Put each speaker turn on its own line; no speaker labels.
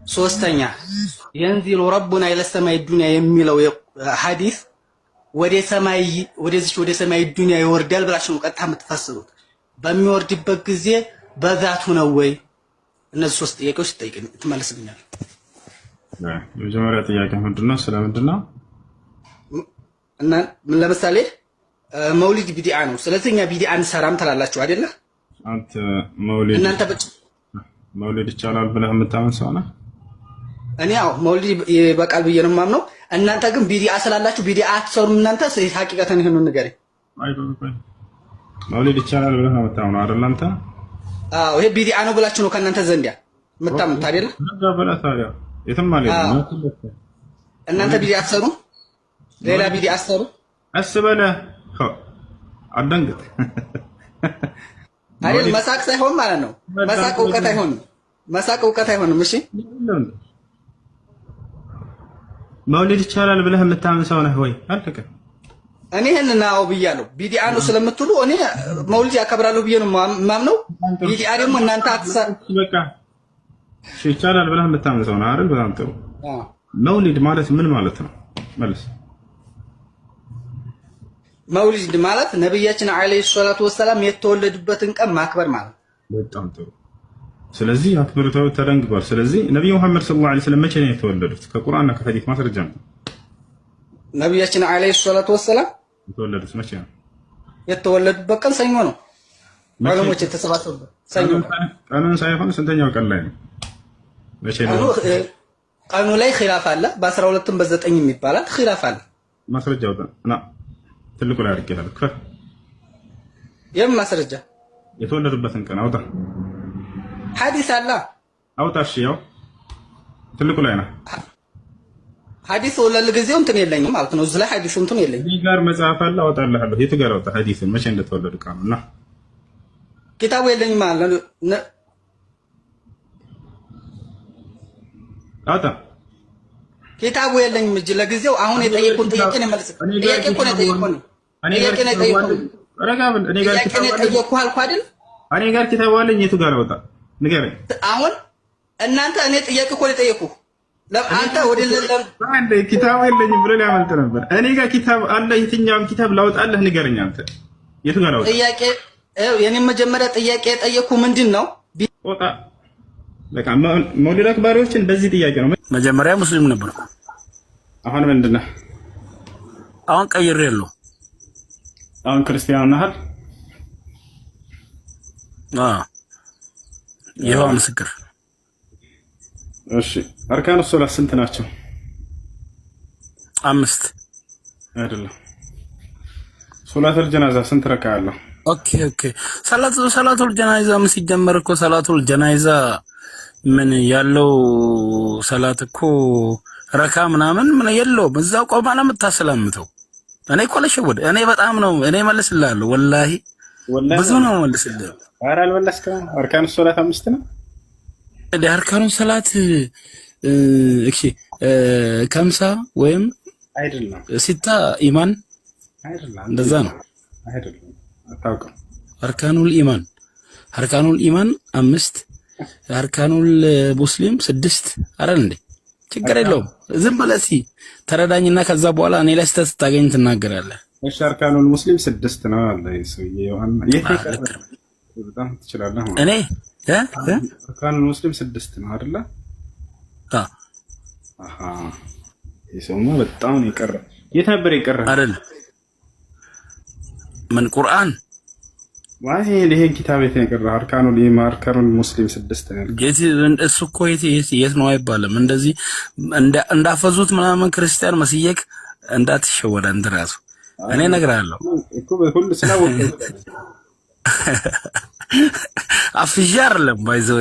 ሶስተኛ ينزل ربنا الى السماء الدنيا የሚለው ሐዲስ ወደ ሰማይ ወደ ሰማይ ዱንያ ይወርዳል ብላችሁ ነው ቀጥታ የምትፈስሩት። በሚወርድበት ጊዜ በዛቱ ነው ወይ? እነዚህ ሶስት ጥያቄዎች ትመልስልኛል።
የመጀመሪያ ጥያቄ ምንድነው? ስለምንድነው?
እና ምን ለምሳሌ መውሊድ ቢድዓ ነው። ስለዚህ እኛ ቢድዓ እንሰራም ትላላችሁ አይደለ?
አንተ መውሊድ
እናንተ
መውሊድ ይቻላል ብለህ የምታምን ሰው ነህ?
እኔ ያው መውሊድ በቃል ብዬ ነው የማምነው። እናንተ ግን ቢድዓ ስላላችሁ ቢድዓ አትሰሩም። እናንተ ሐቂቀተን ይሄንን ንገረኝ።
መውሊድ ይቻላል ብለህ ነው የምታምነው አይደል አንተ?
አዎ ይሄ ቢድዓ ነው ብላችሁ ነው ከእናንተ ዘንድ የምታምኑት አይደለ?
በላ ታዲያ የትም ማለት ነው።
እናንተ ቢድዓ አትሰሩ፣ ሌላ ቢድዓ አትሰሩ። አስበለ
አደንግጥ
አይደል? መሳቅ ሳይሆን ማለት ነው። መሳቅ እውቀት አይሆንም። መሳቅ እውቀት አይሆንም። እሺ
መውሊድ ይቻላል ብለህ የምታምን ሰው ነህ ወይ? አልተከ
እኔ ይሄንን አዎ ብያለሁ። ቢድዓ ነው ስለምትሉ እኔ መውሊድ ያከብራለሁ ብዬ ነው የማምነው። ቢድዓ ደግሞ እናንተ አትሰሩ።
በቃ ይቻላል ብለህ የምታምን ሰው ነህ አይደል? በጣም ጥሩ። መውሊድ ማለት ምን ማለት ነው? መልስ።
መውሊድ ማለት ነብያችን አለይሂ ሰላቱ ወሰላም የተወለዱበትን ቀን ማክበር ማለት።
በጣም ጥሩ። ስለዚህ አክብሮታው ተደንግጓል። ስለዚህ ነብዩ መሐመድ ሰለላሁ ዐለይሂ ወሰለም መቼ ነው የተወለዱት? ከቁርአንና ከሐዲስ ማስረጃ ነው።
ነብያችን አለይሂ ሰላቱ ወሰላም
የተወለዱት መቼ ነው?
የተወለዱበት ቀን ሰኞ ነው። ዑለሞች የተሰባሰቡበት ሰኞ።
ቀኑን ሳይሆን ስንተኛው ቀን ላይ ነው? መቼ ነው?
ቀኑ ላይ ኺላፍ አለ። በ12ም በ9ም ይባላል። ኺላፍ አለ።
ማስረጃው እና ትልቁ ላይ አድርጌታለሁ።
የምን ማስረጃ?
የተወለዱበትን ቀን አውጣ።
ሐዲስ አለ
አውጣ። እሺ ያው ትልቁ ላይ ነው
ሐዲስ ወለል ጊዜው እንትን የለኝም ማለት ነው። እዚህ ላይ ሐዲሱ እንትን የለኝም።
እዚህ ጋር መጽሐፍ አለ አወጣልሃለሁ። የቱ ጋር አውጣ ሐዲስን መቼ እንደተወለዱ ቀኑና
ኪታቡ የለኝም ማለት ነው።
አውጣ።
ኪታቡ የለኝም እጅ ለጊዜው። አሁን የጠየቁን ጥያቄ ነው መልስ። ጥያቄ እኮ ነው የጠየቁን። ጥያቄ ነው የጠየቁን።
ረጋብል እኔ ጋር
ኪታቡ የጠየቁ አልኩ አይደል?
እኔ ጋር ኪታቡ አለኝ። የቱ ጋር አውጣ ንገረኝ።
አሁን እናንተ እኔ ጥያቄ እኮ ነው የጠየቁ። አንተ ወደ
አንዴ ኪታቡ የለኝም ብሎ ሊያመልጥ ነበር። እኔ ጋር ኪታብ አለ። የትኛውም ኪታብ ላውጣልህ ንገረኝ። አንተ የቱ ጋር አውጣ? ጥያቄ የኔ መጀመሪያ ጥያቄ የጠየቁ ምንድን ነው? ወጣ በቃ መውሊድ አክባሪዎችን በዚህ ጥያቄ ነው።
መጀመሪያ ሙስሊም ነበርኩ።
አሁን ምንድነው?
አሁን ቀይሬያለሁ።
አሁን ክርስቲያን ነህ?
ይኸው ምስክር።
እሺ አርካኑ ሶላት ስንት ናቸው?
5
አይደለም። ሶላቱል ጀናዛ ስንት ረካ አለው?
ኦኬ ሰላቱል ጀናዛ ምን ሲጀመር እኮ ሰላቱል ጀናዛ ምን ያለው ሰላት እኮ ረካ ምናምን ምን የለውም። እዛው ቆማ ነው የምታሰላምተው። እኔ እኮ ለሸወደ እኔ በጣም ነው እኔ መልስልሃለሁ። ወላሂ ብዙ ነው መልስልህ።
ኧረ አልመለስክም። አርካኑ ሶላት 5 ነው።
አርካኑ ሰላት እሺ ከምሳ ወይም
አይደለም
ሲታ ኢማን
አይደለም።
እንደዛ ነው
አይደለም። አታውቅም።
አርካኑል ኢማን 5 አርካኑል ሙስሊም 6 አይደል እንዴ? ችግር የለውም። ዝም ብለህ እስኪ ተረዳኝና ከዛ በኋላ እኔ ላይ ስህተት ስታገኝ ትናገራለህ።
እሺ አርካኑል ሙስሊም 6 ነው አለ ሰውዬ ዮሐና። በጣም ትችላለህ።
እኔ
አርካኑል ሙስሊም 6 ነው አይደለ? ይሰማ በጣም ነው የቀረ። የት ነበር የቀረ?
አይደል ምን ቁርአን
ዋይ ይሄን ኪታብ የት ነው የቀረ? አርካኑል ኢማን አርካኑል ሙስሊም 6 ነው።
እሱ እኮ የት ነው አይባልም። እንደዚህ እንዳፈዙት ምናምን ክርስቲያን መስየክ እንዳትሸወደ እንት ራሱ እኔ እነግርሃለሁ
እኮ በሁሉ ስላወቀ
አፍዣ አይደለም ባይዘው